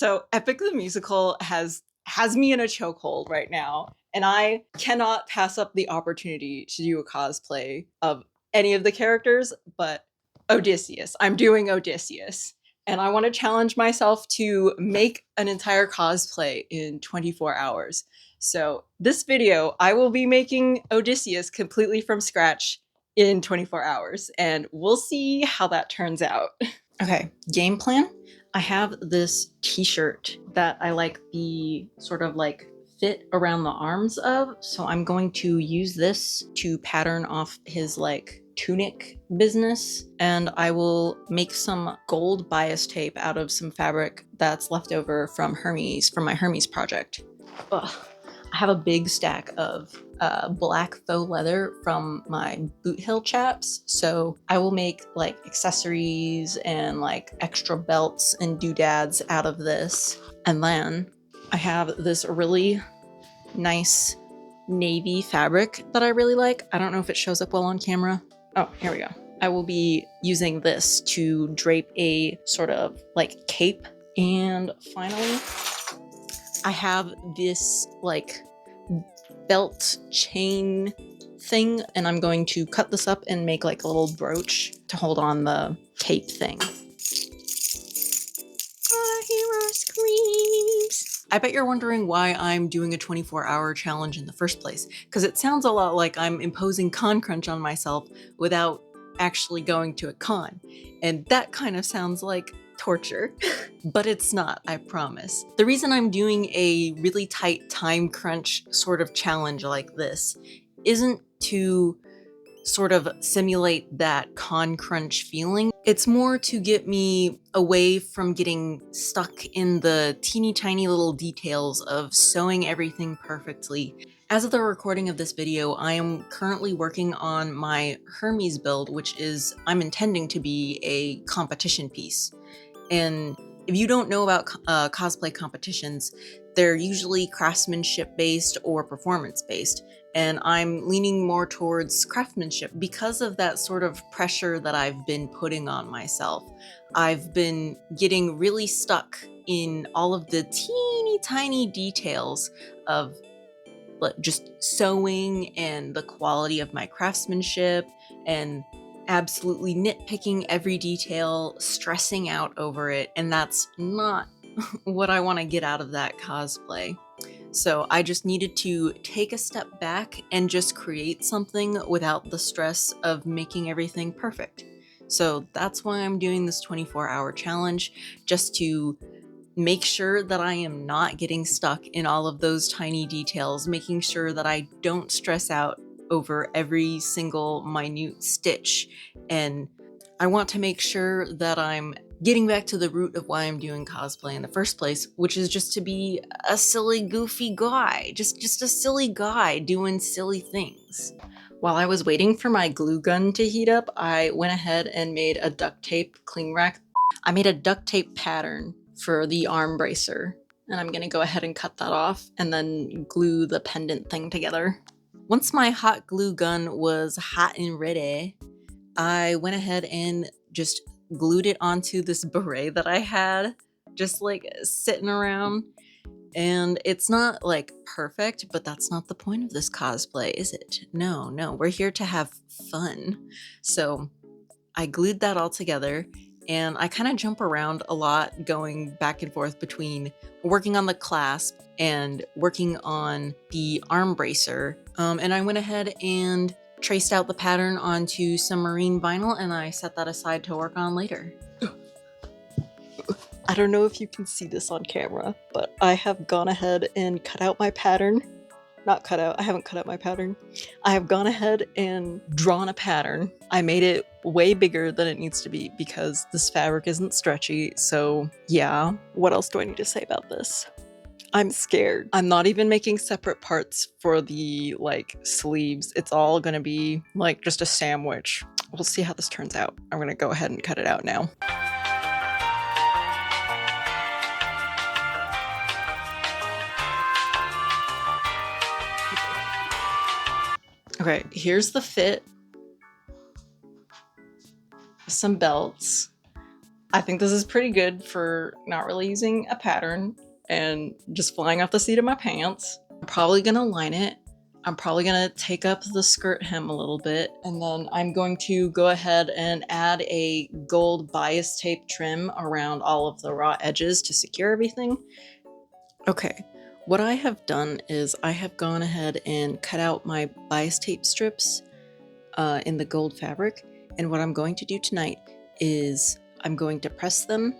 So Epic the Musical has me in a chokehold right now, and I cannot pass up the opportunity to do a cosplay of any of the characters, but Odysseus. I'm doing Odysseus. And I want to challenge myself to make an entire cosplay in 24 hours. So this video, I will be making Odysseus completely from scratch in 24 hours, and we'll see how that turns out. Okay, game plan. I have this t-shirt that I like the sort of like fit around the arms of, so I'm going to use this to pattern off his like tunic business, and I will make some gold bias tape out of some fabric that's left over from my Hermes project. Ugh. I have a big stack of black faux leather from my boot heel chaps, so I will make like accessories and like extra belts and doodads out of this. And then I have this really nice navy fabric that I really like. I don't know if it shows up well on camera. Oh, here we go. I will be using this to drape a sort of like cape. And finally, I have this like belt chain thing, and I'm going to cut this up and make like a little brooch to hold on the cape thing. Our hero screams. I bet you're wondering why I'm doing a 24-hour challenge in the first place, because it sounds a lot like I'm imposing con crunch on myself without actually going to a con, and that kind of sounds like torture. But it's not, I promise. The reason I'm doing a really tight time crunch sort of challenge like this isn't to sort of simulate that con crunch feeling. It's more to get me away from getting stuck in the teeny tiny little details of sewing everything perfectly. As of the recording of this video, I am currently working on my Hermes build, which is I'm intending to be a competition piece. And if you don't know about cosplay competitions, they're usually craftsmanship based or performance based. And I'm leaning more towards craftsmanship because of that sort of pressure that I've been putting on myself. I've been getting really stuck in all of the teeny tiny details of just sewing and the quality of my craftsmanship, and absolutely nitpicking every detail, stressing out over it, and that's not what I want to get out of that cosplay. So I just needed to take a step back and just create something without the stress of making everything perfect. So that's why I'm doing this 24-hour challenge, just to make sure that I am not getting stuck in all of those tiny details, making sure that I don't stress out over every single minute stitch. And I want to make sure that I'm getting back to the root of why I'm doing cosplay in the first place, which is just to be a silly, goofy guy. Just a silly guy doing silly things. While I was waiting for my glue gun to heat up, I went ahead and made a duct tape cling rack. I made a duct tape pattern for the arm bracer, and I'm gonna go ahead and cut that off and then glue the pendant thing together. Once my hot glue gun was hot and ready, I went ahead and just glued it onto this beret that I had just like sitting around. And it's not like perfect, but that's not the point of this cosplay, is it? No, we're here to have fun. So I glued that all together, and I kind of jump around a lot, going back and forth between working on the clasp and working on the arm bracer. And I went ahead and traced out the pattern onto some marine vinyl, and I set that aside to work on later. I don't know if you can see this on camera, but I have gone ahead and cut out my pattern. Not cut out, I haven't cut out my pattern. I have gone ahead and drawn a pattern. I made it way bigger than it needs to be because this fabric isn't stretchy, so yeah. What else do I need to say about this? I'm scared. I'm not even making separate parts for the like sleeves. It's all gonna be like just a sandwich. We'll see how this turns out. I'm gonna go ahead and cut it out now. Okay, here's the fit. Some belts. I think this is pretty good for not really using a pattern and just flying off the seat of my pants. I'm probably gonna line it. I'm probably gonna take up the skirt hem a little bit, and then I'm going to go ahead and add a gold bias tape trim around all of the raw edges to secure everything. Okay, what I have done is I have gone ahead and cut out my bias tape strips in the gold fabric, and what I'm going to do tonight is I'm going to press them,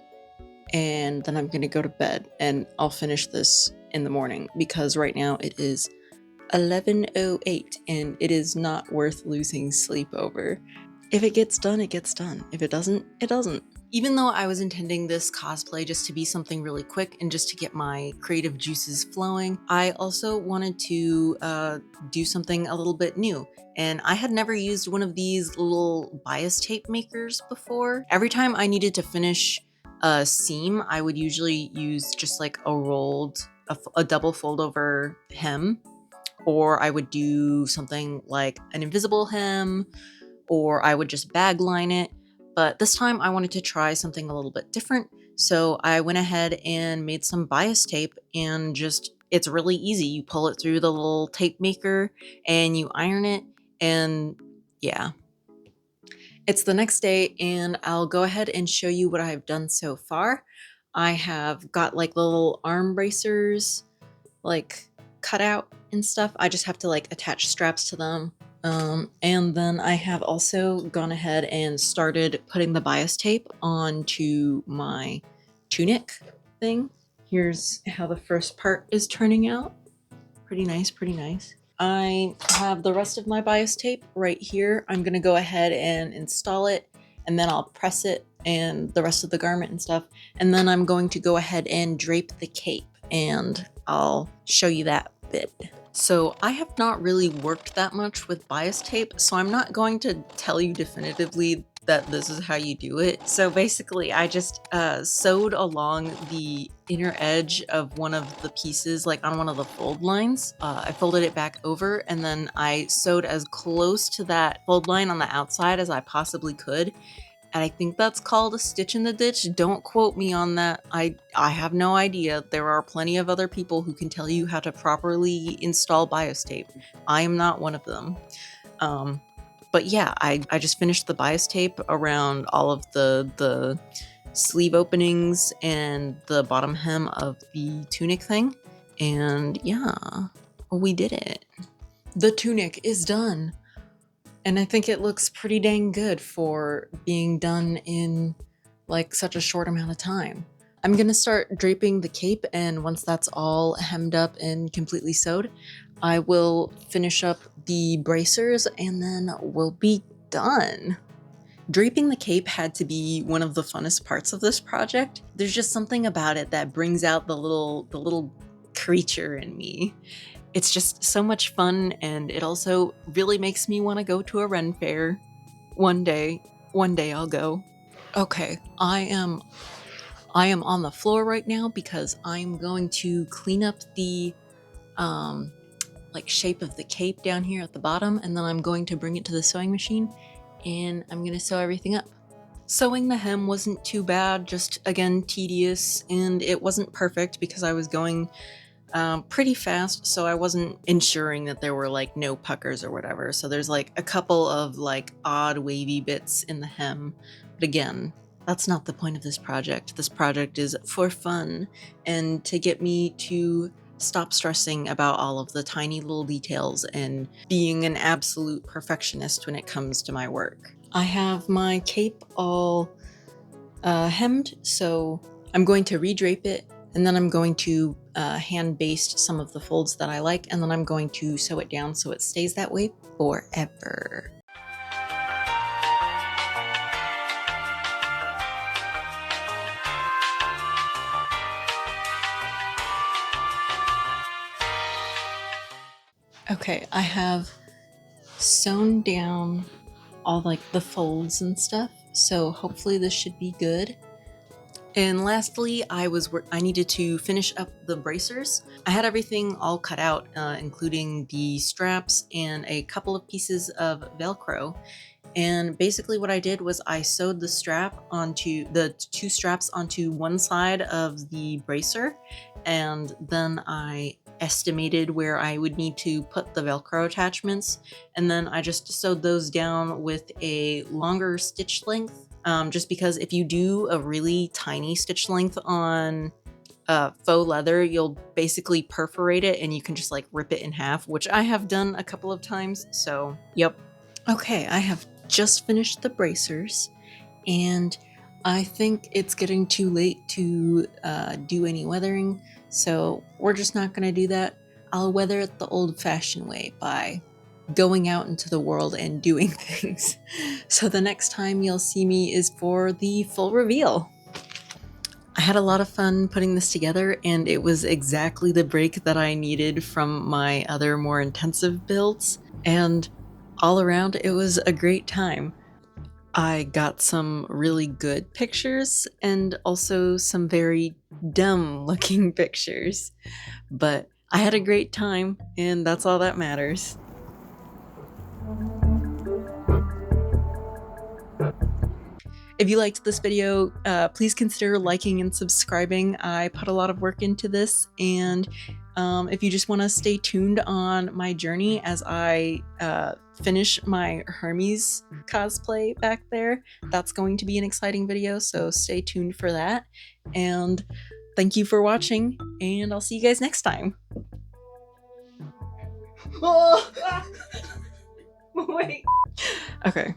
and then I'm going to go to bed, and I'll finish this in the morning because right now it is 11:08 and it is not worth losing sleep over. If it gets done, it gets done. If it doesn't, it doesn't. Even though I was intending this cosplay just to be something really quick and just to get my creative juices flowing, I also wanted to do something a little bit new. And I had never used one of these little bias tape makers before. Every time I needed to finish a seam, I would usually use just like a double fold over hem, or I would do something like an invisible hem, or I would just bag line it. But this time I wanted to try something a little bit different. So I went ahead and made some bias tape, and it's really easy. You pull it through the little tape maker and you iron it, and yeah. It's the next day, and I'll go ahead and show you what I've done so far. I have got like little arm bracers like cut out and stuff. I just have to like attach straps to them. And then I have also gone ahead and started putting the bias tape onto my tunic thing. Here's how the first part is turning out. Pretty nice, pretty nice. I have the rest of my bias tape right here. I'm gonna go ahead and install it, and then I'll press it and the rest of the garment and stuff. And then I'm going to go ahead and drape the cape, and I'll show you that bit. So I have not really worked that much with bias tape, so I'm not going to tell you definitively that this is how you do it. So basically I just sewed along the inner edge of one of the pieces, like on one of the fold lines. I folded it back over, and then I sewed as close to that fold line on the outside as I possibly could. And I think that's called a stitch in the ditch. Don't quote me on that. I have no idea. There are plenty of other people who can tell you how to properly install bias tape. I am not one of them. But yeah, I just finished the bias tape around all of the sleeve openings and the bottom hem of the tunic thing. And yeah, we did it. The tunic is done. And I think it looks pretty dang good for being done in like such a short amount of time. I'm gonna start draping the cape, and once that's all hemmed up and completely sewed, I will finish up the bracers and then we'll be done. Draping the cape had to be one of the funnest parts of this project. There's just something about it that brings out the little creature in me. It's just so much fun, and it also really makes me want to go to a Ren fair. One day I'll go. Okay, I am on the floor right now because I'm going to clean up the like shape of the cape down here at the bottom, and then I'm going to bring it to the sewing machine and I'm going to sew everything up. Sewing the hem wasn't too bad, just again tedious, and it wasn't perfect because I was going pretty fast, so I wasn't ensuring that there were like no puckers or whatever. So there's like a couple of like odd wavy bits in the hem. But again, that's not the point of this project. This project is for fun and to get me to stop stressing about all of the tiny little details and being an absolute perfectionist when it comes to my work. I have my cape all hemmed, so I'm going to redrape it, and then I'm going to hand baste some of the folds that I like, and then I'm going to sew it down so it stays that way forever. Okay, I have sewn down all like the folds and stuff, so hopefully this should be good. And lastly, I needed to finish up the bracers. I had everything all cut out, including the straps and a couple of pieces of Velcro. And basically what I did was I sewed the strap onto the two straps onto one side of the bracer, and then I estimated where I would need to put the Velcro attachments, and then I just sewed those down with a longer stitch length, just because if you do a really tiny stitch length on faux leather, you'll basically perforate it and you can just like rip it in half, which I have done a couple of times, so yep. Okay, I have just finished the bracers, and I think it's getting too late to do any weathering, so we're just not going to do that. I'll weather it the old-fashioned way by going out into the world and doing things. So the next time you'll see me is for the full reveal. I had a lot of fun putting this together, and it was exactly the break that I needed from my other more intensive builds, and all around it was a great time. I got some really good pictures and also some very dumb looking pictures, but I had a great time, and that's all that matters. If you liked this video, please consider liking and subscribing. I put a lot of work into this, and if you just want to stay tuned on my journey as I finish my Hermes cosplay back there, that's going to be an exciting video, so stay tuned for that. And thank you for watching, and I'll see you guys next time. Wait. Okay.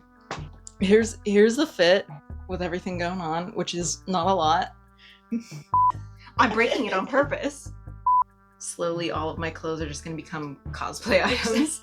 Here's the fit with everything going on, which is not a lot. I'm breaking it on purpose. Slowly, all of my clothes are just gonna become cosplay items.